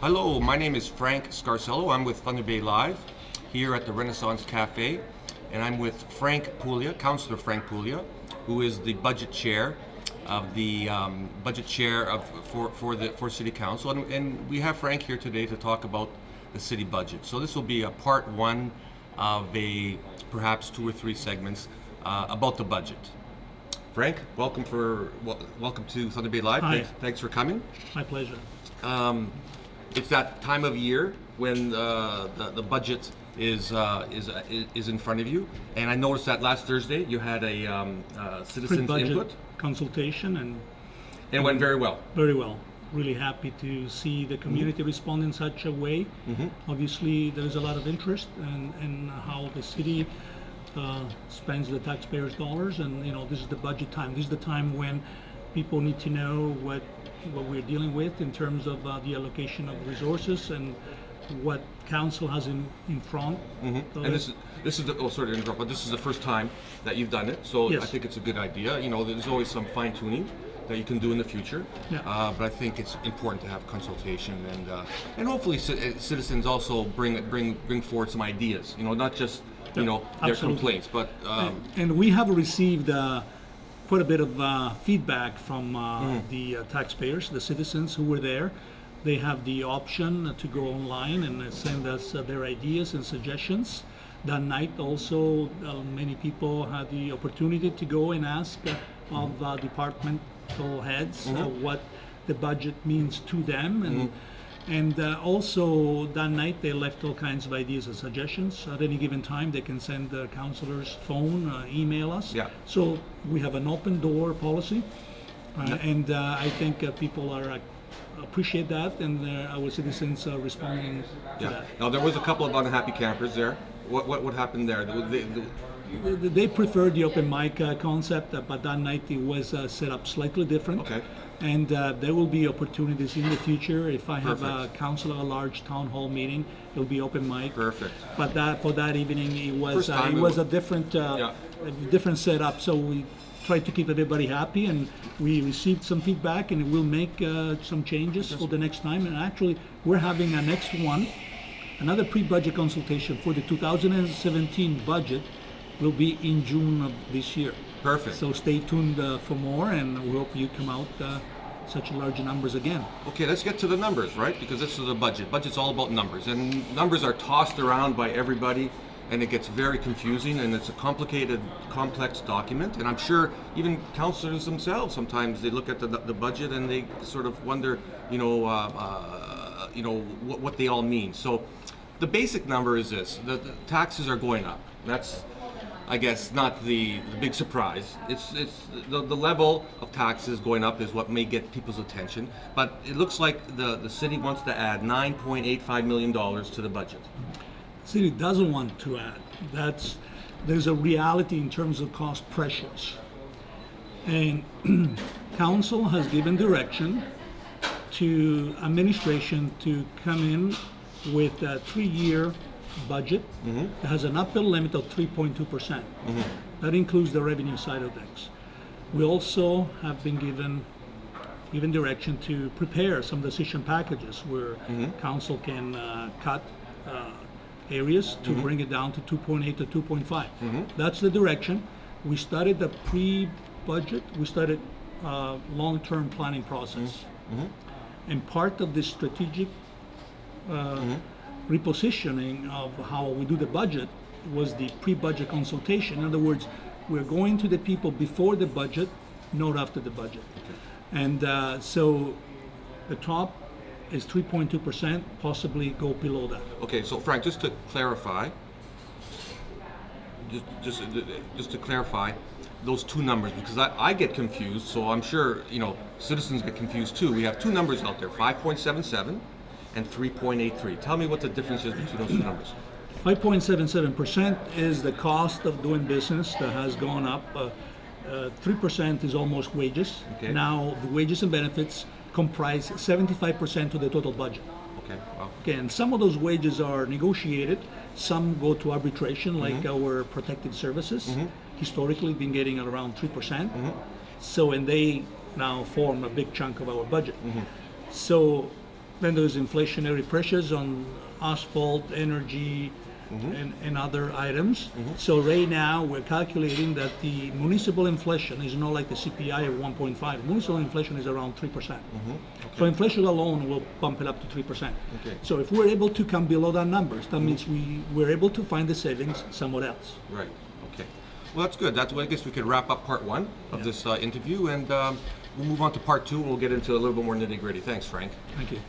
Hello, my name is Frank Scarcello. I'm with Thunder Bay Live here at the Renaissance Cafe, and I'm with Frank Pullia, Councillor Frank Pullia, who is the budget chair of the for City Council, and we have Frank here today to talk about the city budget. So this will be a part one of perhaps 2 or 3 segments about the budget. Frank, welcome to Thunder Bay Live. Hi. Thanks for coming. My pleasure. It's that time of year when the budget is in front of you, and I noticed that last Thursday you had a citizens input consultation, and it went very well. Very well. Really happy to see the community respond in such a way. Obviously, there is a lot of interest in how the city spends the taxpayers' dollars, and this is the budget time. This is the time when people need to know what we're dealing with in terms of the allocation of resources and what council has in front. And this is sorry to interrupt, but this is the first time that you've done it, so Yes. I think it's a good idea. There's always some fine tuning that you can do in the future, Yeah. but I think it's important to have consultation and hopefully citizens also bring forward some ideas. Not just their Absolutely. complaints, but And we have received quite a bit of feedback from the taxpayers, the citizens who were there. They have the option to go online and send us their ideas and suggestions. That night also, many people had the opportunity to go and ask of departmental heads what the budget means to them. And also that night they left all kinds of ideas and suggestions. At any given time they can send the councillor's phone, email us. Yeah. So we have an open door policy, and I think people are appreciate that, and our citizens are responding to that. Now there was a couple of unhappy campers there. What happened there? They preferred the open mic concept, but that night it was set up slightly different. Okay. And there will be opportunities in the future. If I have a Perfect. council at a large town hall meeting, it'll be open mic. Perfect. But for that evening, it was First time it it was a was- different different setup. So we tried to keep everybody happy, and we received some feedback, and we'll make some changes for the next time. And actually, we're having a next one, another pre-budget consultation for the 2017 budget. Will be in June of this year. Perfect. So stay tuned for more, and we hope you come out such large numbers again. Okay, let's get to the numbers, right? Because this is the budget. Budget's all about numbers, and numbers are tossed around by everybody, and it gets very confusing, and it's a complicated, complex document. And I'm sure even councillors themselves sometimes they look at the budget and they sort of wonder, what they all mean. So, the basic number is this: the taxes are going up. That's, I guess, not the big surprise. It's the level of taxes going up is what may get people's attention. But it looks like the city wants to add $9.85 million to the budget. The city doesn't want to add. There's a reality in terms of cost pressures, and council has given direction to administration to come in with a 3-year budget that has an upper limit of 3.2%. That includes the revenue side of things. We also have been given direction to prepare some decision packages where council can cut areas to bring it down to 2.8 to 2.5. That's the direction. We started the pre-budget. We started long-term planning process, and part of this strategic repositioning of how we do the budget was the pre-budget consultation. In other words, we're going to the people before the budget, not after the budget. And so the top is 3.2%, possibly go below that. Okay, so Frank, just to clarify, just to clarify those two numbers, because I get confused. So I'm sure citizens get confused too. We have two numbers out there: 5.77 and 3.83. Tell me what the difference is between those two numbers. 5.77% is the cost of doing business that has gone up. 3% is almost wages. Okay. Now, the wages and benefits comprise 75% of the total budget. Okay, wow. Okay, and some of those wages are negotiated. Some go to arbitration, like our protected services. Historically, been getting at around 3%. So, and they now form a big chunk of our budget. So, Then there's inflationary pressures on asphalt, energy, and other items. So right now we're calculating that the municipal inflation is not like the CPI of 1.5. Municipal inflation is around 3%. So inflation alone will bump it up to 3%. Okay. So if we're able to come below that numbers, that means we're able to find the savings somewhere else. Right. Okay. Well, that's good. I guess we could wrap up part one of this interview, and we'll move on to part two. We'll get into a little bit more nitty gritty. Thanks, Frank. Thank you.